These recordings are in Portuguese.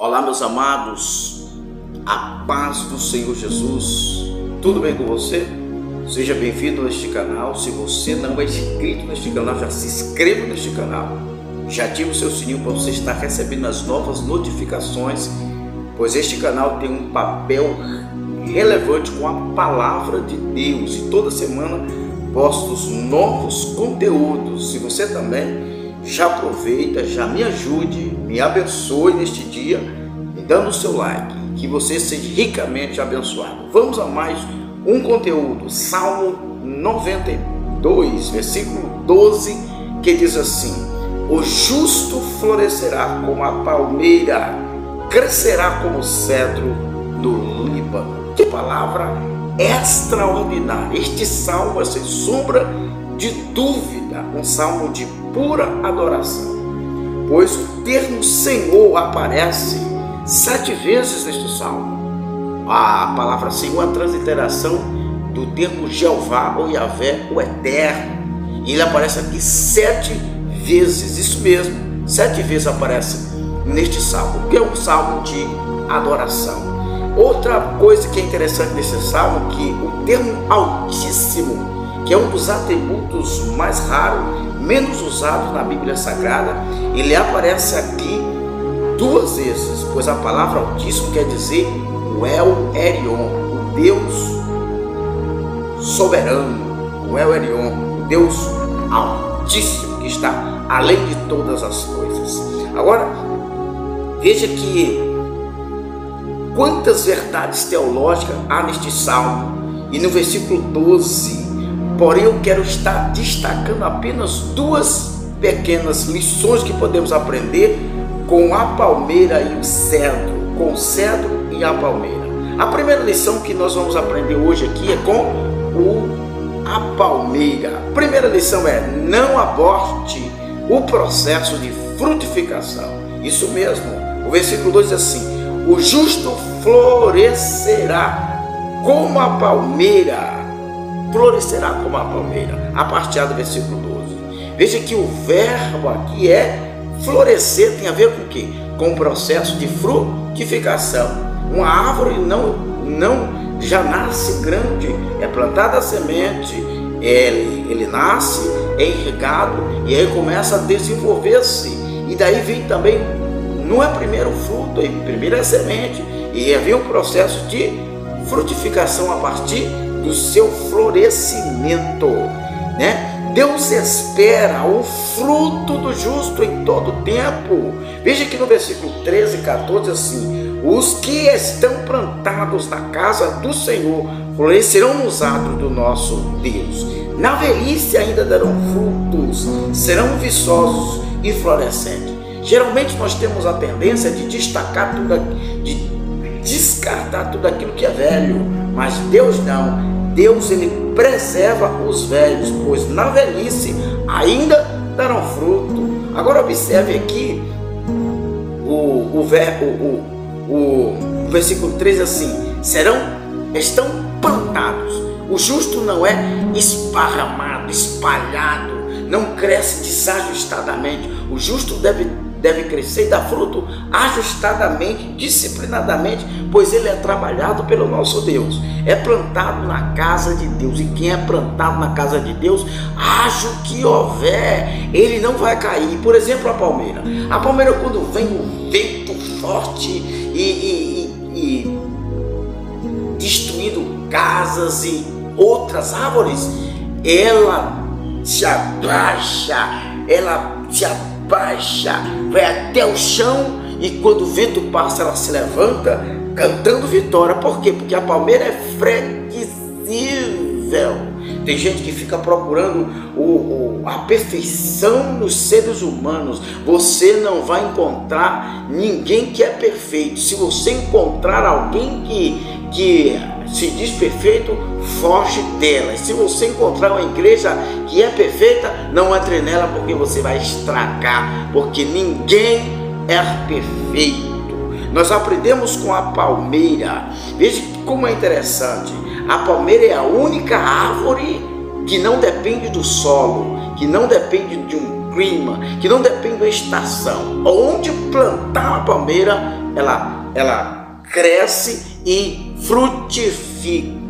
Olá, meus amados, a paz do Senhor Jesus, tudo bem com você? Seja bem-vindo a este canal. Se você não é inscrito neste canal, já se inscreva neste canal, já ative o seu sininho para você estar recebendo as novas notificações, pois este canal tem um papel relevante com a palavra de Deus e toda semana posto novos conteúdos. Se você também já aproveita, já me ajude, me abençoe neste dia, me dando o seu like, que você seja ricamente abençoado. Vamos a mais um conteúdo, Salmo 92, versículo 12, que diz assim: o justo florescerá como a palmeira, crescerá como o cedro do Líbano. Que palavra extraordinária! Este salmo é, sem sombra de dúvida, um salmo de pura adoração, pois o termo Senhor aparece 7 vezes neste salmo. A palavra Senhor é a transliteração do termo Jeová ou Yahvé, o Eterno, e ele aparece aqui 7 vezes, isso mesmo, 7 vezes aparece neste salmo, que é um salmo de adoração. Outra coisa que é interessante nesse salmo é que o termo Altíssimo, que é um dos atributos mais raros, menos usados na Bíblia Sagrada, ele aparece aqui 2 vezes, pois a palavra Altíssimo quer dizer o El Elyon, o Deus soberano, o El Elyon, o Deus Altíssimo, que está além de todas as coisas. Agora, veja que quantas verdades teológicas há neste salmo, e no versículo 12, porém eu quero estar destacando apenas 2 pequenas lições que podemos aprender com a palmeira e o cedro, com o cedro e a palmeira. A primeira lição que nós vamos aprender hoje aqui é com a palmeira. A primeira lição é: não aborte o processo de frutificação. Isso mesmo, o versículo 2 diz assim: o justo florescerá como a palmeira. Florescerá como a palmeira, a partir do versículo 12. Veja que o verbo aqui é florescer, tem a ver com o quê? Com o processo de frutificação. Uma árvore não já nasce grande, é plantada a semente, ele nasce, é irrigado e aí começa a desenvolver-se, e daí vem também, não é primeiro o fruto, primeiro é a semente, e aí vem o processo de frutificação a partir do seu florescimento, né? Deus espera o fruto do justo em todo tempo. Veja que no versículo 13 e 14 assim: os que estão plantados na casa do Senhor florescerão nos atos do nosso Deus. Na velhice ainda darão frutos, serão viçosos e florescentes. Geralmente nós temos a tendência de descartar tudo aquilo que é velho, mas Deus não. Deus, ele preserva os velhos, pois na velhice ainda darão fruto. Agora observe aqui o versículo 13 assim: estão plantados. O justo não é esparramado, espalhado, não cresce desajustadamente. O justo deve crescer e dar fruto ajustadamente, disciplinadamente, pois ele é trabalhado pelo nosso Deus, é plantado na casa de Deus. E quem é plantado na casa de Deus, haja o que houver, ele não vai cair. Por exemplo, a palmeira, quando vem um vento forte e destruindo casas e outras árvores, ela se abaixa, vai até o chão, e quando o vento passa, ela se levanta cantando vitória. Por quê? Porque a palmeira é flexível. Tem gente que fica procurando a perfeição nos seres humanos. Você não vai encontrar ninguém que é perfeito. Se você encontrar alguém que se diz perfeito, foge dela. E se você encontrar uma igreja que é perfeita, não entre nela, porque você vai estragar, porque ninguém é perfeito. Nós aprendemos com a palmeira. Veja como é interessante. A palmeira é a única árvore que não depende do solo, que não depende de um clima, que não depende da estação. Onde plantar a palmeira, ela cresce e frutifica.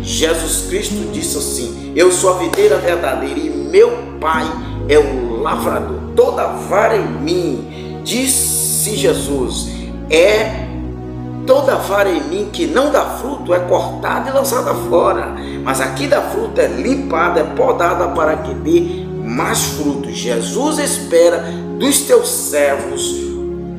Jesus Cristo disse assim: eu sou a videira verdadeira e meu Pai é o lavrador. Toda vara em mim, disse Jesus, toda vara em mim que não dá fruto é cortada e lançada fora, mas aqui dá fruto, é limpada, é podada para que dê mais frutos. Jesus espera dos teus servos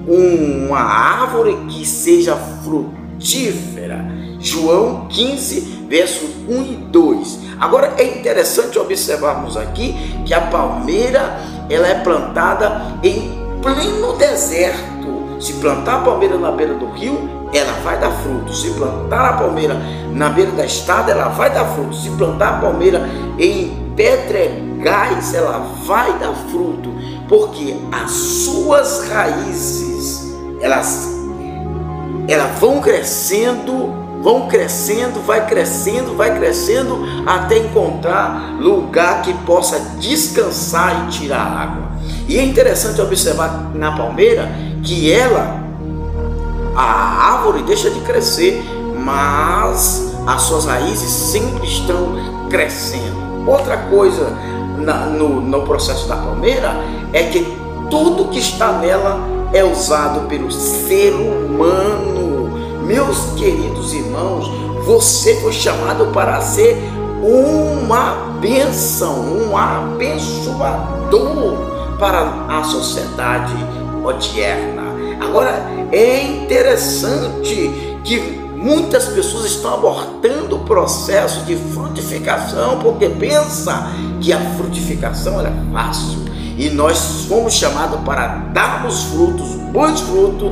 uma árvore que seja frutífera. João 15, verso 1 e 2. Agora é interessante observarmos aqui que a palmeira ela é plantada em pleno deserto. Se plantar a palmeira na beira do rio, ela vai dar fruto. Se plantar a palmeira na beira da estrada, ela vai dar fruto. Se plantar a palmeira em pedregais, ela vai dar fruto, porque as suas raízes elas vão crescendo, vai crescendo até encontrar lugar que possa descansar e tirar água. E é interessante observar na palmeira que a árvore deixa de crescer, mas as suas raízes sempre estão crescendo. Outra coisa no processo da palmeira é que tudo que está nela é usado pelo ser humano. Meus queridos irmãos, você foi chamado para ser uma bênção, um abençoador para a sociedade odierna. Agora, é interessante que muitas pessoas estão abortando o processo de frutificação porque pensam que a frutificação é fácil. E nós fomos chamados para darmos frutos, bons frutos,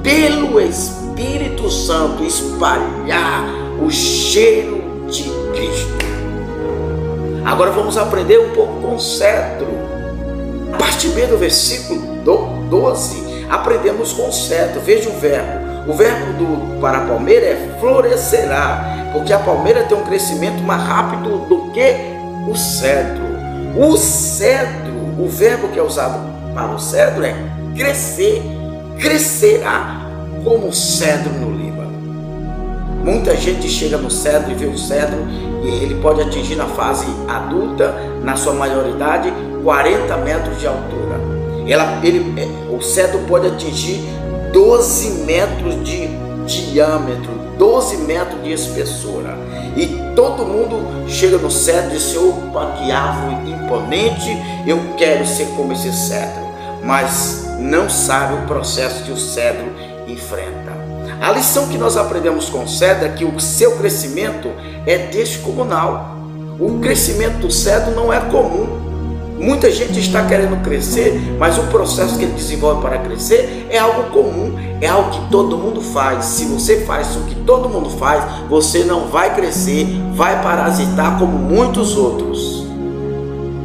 pelo Espírito Santo, espalhar o cheiro de Cristo. Agora vamos aprender um pouco com o cedro. A partir do versículo 12, aprendemos com o cedro. Veja o verbo. O verbo para a palmeira é florescerá, porque a palmeira tem um crescimento mais rápido do que o cedro. O cedro, o verbo que é usado para o cedro é crescer. Crescerá como o cedro no Líbano. Muita gente chega no cedro e vê o cedro e ele pode atingir na fase adulta, na sua maioridade, 40 metros de altura. O cedro pode atingir 12 metros de diâmetro, 12 metros de espessura. E todo mundo chega no cedro e diz: opa, que árvore imponente, eu quero ser como esse cedro. Mas não sabe o processo que o cedro enfrenta. A lição que nós aprendemos com o cedro é que o seu crescimento é descomunal. O crescimento do cedro não é comum. Muita gente está querendo crescer, mas o processo que ele desenvolve para crescer é algo comum, é algo que todo mundo faz. Se você faz o que todo mundo faz, você não vai crescer, vai parasitar como muitos outros.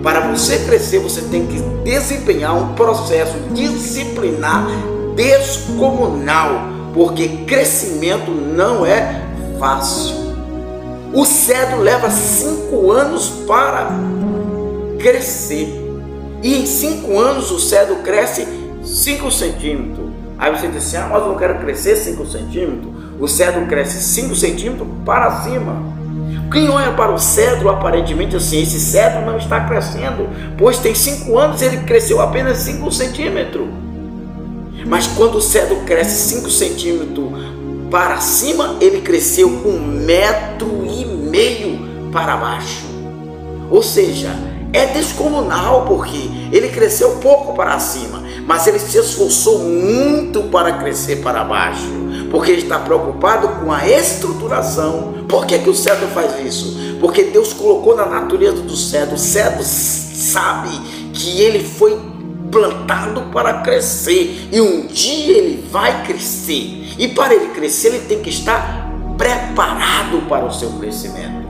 Para você crescer, você tem que desempenhar um processo disciplinar descomunal, porque crescimento não é fácil. O cedro leva 5 anos para crescer, e em 5 anos o cedro cresce 5 centímetros. Aí você diz assim: mas eu não quero crescer 5 centímetros. O cedro cresce 5 centímetros para cima. Quem olha para o cedro aparentemente assim, esse cedro não está crescendo, pois tem 5 anos ele cresceu apenas 5 centímetros. Mas quando o cedro cresce 5 centímetros para cima, ele cresceu 1,5 metros para baixo. Ou seja, é descomunal, porque ele cresceu pouco para cima, mas ele se esforçou muito para crescer para baixo, porque ele está preocupado com a estruturação. Por que o cedro faz isso? Porque Deus colocou na natureza do cedro. O cedro sabe que ele foi plantado para crescer, e um dia ele vai crescer, e para ele crescer ele tem que estar preparado para o seu crescimento.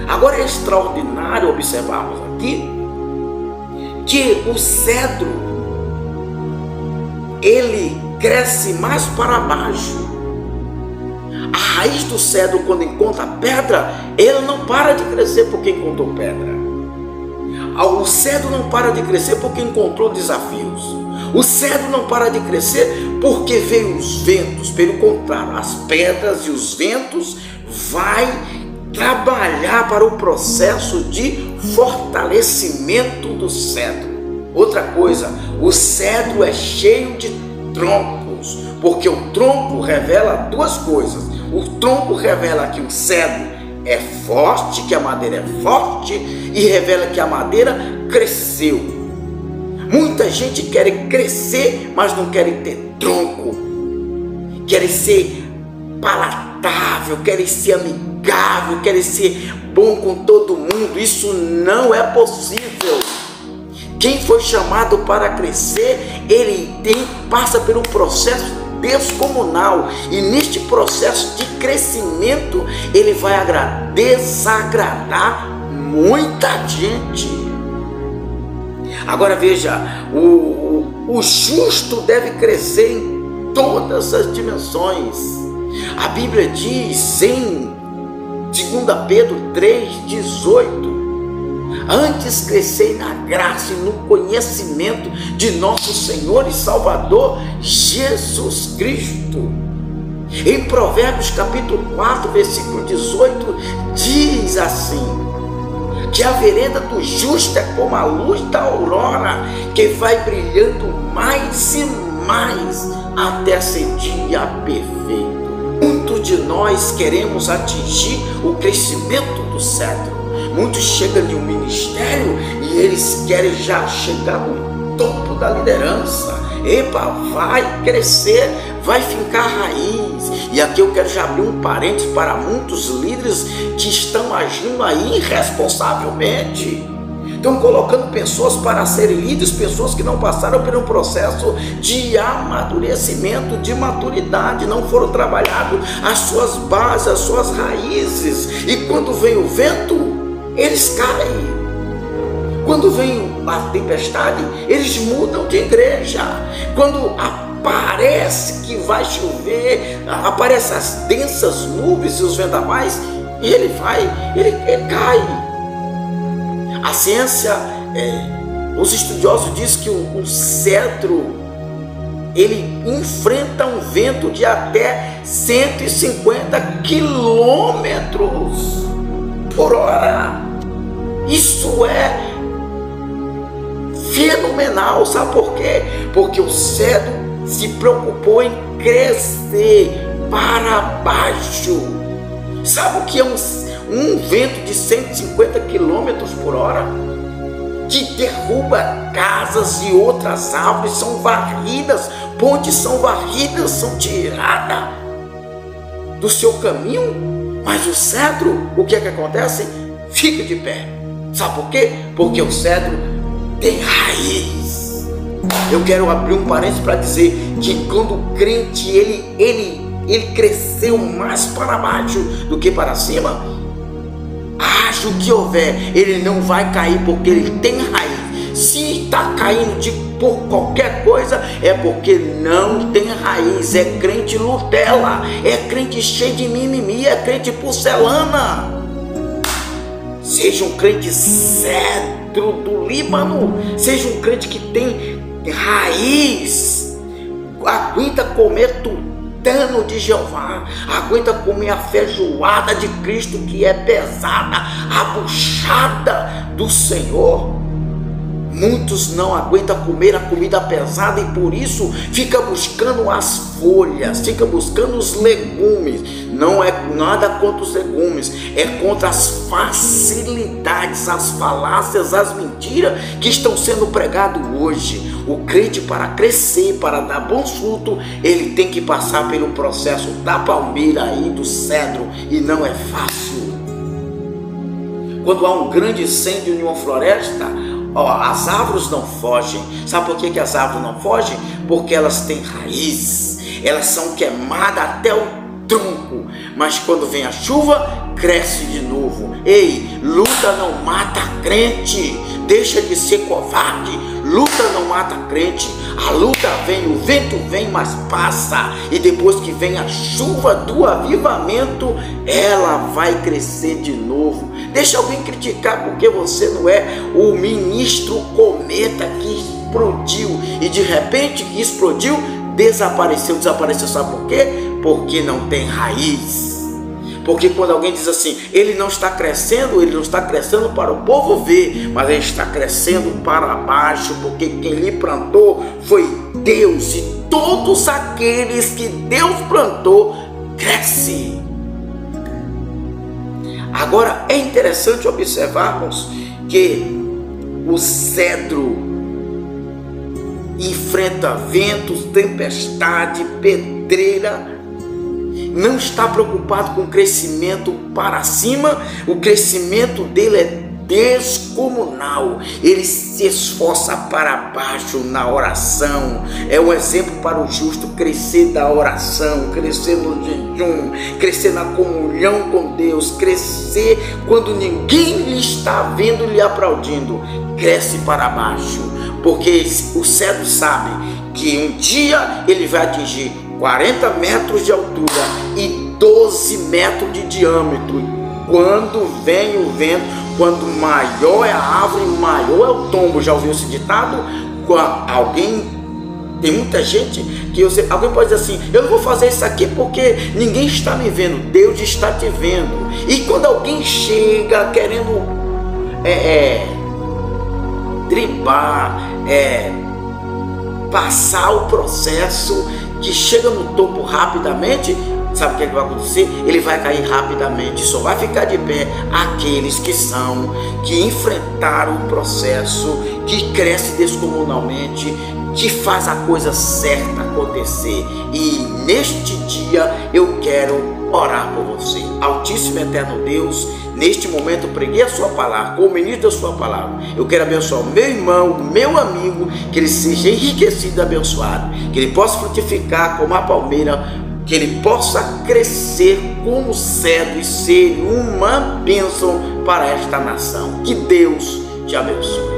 Agora é extraordinário observarmos aqui que o cedro ele cresce mais para baixo. A raiz do cedro, quando encontra pedra, ele não para de crescer porque encontrou pedra. O cedro não para de crescer porque encontrou desafios. O cedro não para de crescer porque veio os ventos. Pelo contrário, as pedras e os ventos vai trabalhar para o processo de fortalecimento do cedro. Outra coisa, o cedro é cheio de troncos, porque o tronco revela duas coisas. O tronco revela que o cedro é forte, que a madeira é forte, e revela que a madeira cresceu. Muita gente quer crescer, mas não quer ter tronco. Quer ser palatável, quer ser amigável, quer ser bom com todo mundo. Isso não é possível. Quem foi chamado para crescer, ele passa por um processo descomunal, e neste processo de crescimento ele vai desagradar muita gente. Agora veja, o justo deve crescer em todas as dimensões. A Bíblia diz em 2 Pedro 3,18: antes crescei na graça e no conhecimento de nosso Senhor e Salvador Jesus Cristo. Em Provérbios capítulo 4, versículo 18, diz assim: que a vereda do justo é como a luz da aurora, que vai brilhando mais e mais até ser dia perfeito. Muitos de nós queremos atingir o crescimento do cedro. Muitos chegam em um ministério e eles querem já chegar no topo da liderança. Epa, vai crescer, vai fincar raiz. E aqui eu quero já abrir um parênteses para muitos líderes que estão agindo aí irresponsavelmente. Estão colocando pessoas para serem líderes, pessoas que não passaram por um processo de amadurecimento, de maturidade, não foram trabalhadas as suas bases, as suas raízes. E quando vem o vento, eles caem. Quando vem a tempestade, eles mudam de igreja. Quando aparece que vai chover, aparecem as densas nuvens e os vendavais, e ele cai. A ciência, os estudiosos dizem que o cedro, ele enfrenta um vento de até 150 quilômetros por hora. Isso é fenomenal. Sabe por quê? Porque o cedro se preocupou em crescer para baixo. Sabe o que é um vento de 150 quilômetros por hora? Que derruba casas e outras árvores são varridas, pontes são varridas, são tiradas do seu caminho. Mas o cedro, o que é que acontece? Fica de pé. Sabe por quê? Porque o cedro tem raiz. Eu quero abrir um parênteses para dizer que quando o crente ele cresceu mais para baixo do que para cima, acha o que houver, ele não vai cair porque ele tem raiz. Se está caindo por qualquer coisa, é porque não tem raiz. É crente Nutella, é crente cheio de mimimi, é crente porcelana. Seja um crente cedro do Líbano, seja um crente que tem raiz, aguenta comer tutano de Jeová, aguenta comer a feijoada de Cristo, que é pesada, a buchada do Senhor. Muitos não aguentam comer a comida pesada e por isso fica buscando as folhas, fica buscando os legumes. Não é nada contra os legumes, é contra as facilidades, as falácias, as mentiras que estão sendo pregadas hoje. O crente, para crescer, para dar bom fruto, ele tem que passar pelo processo da palmeira e do cedro, e não é fácil. Quando há um grande incêndio em uma floresta, as árvores não fogem. Sabe por que as árvores não fogem? Porque elas têm raiz, elas são queimadas até o tronco, mas quando vem a chuva, cresce de novo. Ei, luta não mata crente, deixa de ser covarde. Luta não mata crente. A luta vem, o vento vem, mas passa. E depois que vem a chuva do avivamento, ela vai crescer de novo. Deixa alguém criticar porque você não é o ministro cometa que explodiu e de repente que explodiu, desapareceu. Sabe por quê? Porque não tem raiz. Porque quando alguém diz assim, ele não está crescendo para o povo ver, mas ele está crescendo para baixo, porque quem lhe plantou foi Deus, e todos aqueles que Deus plantou crescem. Agora é interessante observarmos que o cedro enfrenta ventos, tempestade, pedreira, não está preocupado com o crescimento para cima. O crescimento dele é descomunal. Ele se esforça para baixo na oração. É um exemplo para o justo crescer da oração, crescer no jejum, crescer na comunhão com Deus, crescer quando ninguém lhe está vendo lhe aplaudindo. Cresce para baixo, porque o cedro sabe que um dia ele vai atingir 40 metros de altura e 12 metros de diâmetro. Quando vem o vento, quanto maior é a árvore, maior é o tombo. Já ouviu esse ditado? Tem muita gente que alguém pode dizer assim, eu não vou fazer isso aqui porque ninguém está me vendo. Deus está te vendo. E quando alguém chega querendo driblar, passar o processo, que chega no topo rapidamente, sabe o que vai acontecer? Ele vai cair rapidamente. Só vai ficar de pé aqueles que enfrentaram o processo, que cresce descomunalmente, que faz a coisa certa acontecer. E neste dia eu quero orar por você. Altíssimo Eterno Deus, neste momento eu preguei a sua palavra, como ministro da sua palavra. Eu quero abençoar o meu irmão, meu amigo, que ele seja enriquecido e abençoado, que ele possa frutificar como a palmeira, que ele possa crescer como cedro e ser uma bênção para esta nação. Que Deus te abençoe.